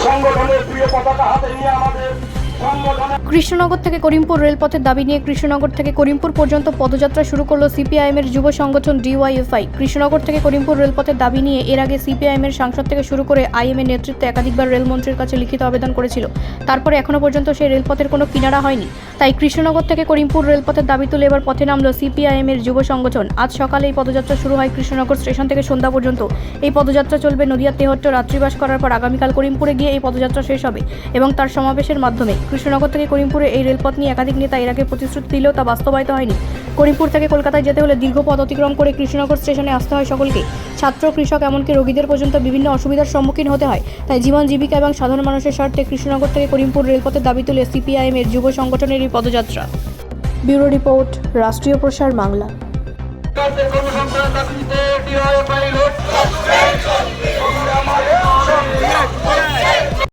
সংগঠনের প্রিয় পতাকা হাতে নিয়ে আমাদের কৃষ্ণনগর থেকে করিমপুর রেলপথের দাবি নিয়ে কৃষ্ণনগর থেকে করিমপুর পর্যন্ত পদযাত্রা শুরু করল সিপিআইএমের যুব সংগঠন ডিওয়াইএফআই। কৃষ্ণনগর থেকে করিমপুর রেলপথের দাবি নিয়ে এর আগে সিপিআইএমের সাংসদ থেকে শুরু করে আইএমের নেতৃত্বে একাধিকবার রেলমন্ত্রীর কাছে লিখিত আবেদন করেছিল। তারপরে এখনও পর্যন্ত সেই রেলপথের কোনো কিনারা হয়নি। তাই কৃষ্ণনগর থেকে করিমপুর রেলপথের দাবি তুলে এবার পথে নামল সিপিআইএমের যুব সংগঠন। আজ সকালে এই পদযাত্রা শুরু হয় কৃষ্ণনগর স্টেশন থেকে সন্ধ্যা পর্যন্ত। এই পদযাত্রা চলবে নদিয়া তেহট্ট রাত্রিবাস করার পর আগামীকাল করিমপুরে গিয়ে এই পদযাত্রা শেষ হবে এবং তার সমাবেশের মাধ্যমে। কৃষ্ণনগর থেকে করিমপুরে এই রেলপথ নিয়ে একাধিক নেতা এর আগে প্রতিশ্রুতি দিলেও তা বাস্তবায়িত হয়নি। করিমপুর থেকে কলকাতায় যেতে হলে দীর্ঘ পথ অতিক্রম করে কৃষ্ণনগর স্টেশনে আসতে হয় সকলকে। ছাত্র, কৃষক এমনকি রোগীদের পর্যন্ত বিভিন্ন অসুবিধার সম্মুখীন হতে হয়। তাই জীবন জীবিকা এবং সাধারণ মানুষের স্বার্থে কৃষ্ণনগর থেকে করিমপুর রেলপথের দাবি তুলে সিপিআইএমের যুব সংগঠনের এই পদযাত্রা। ব্যুরো রিপোর্ট, রাষ্ট্রীয় প্রসার বাংলা। দাবিতে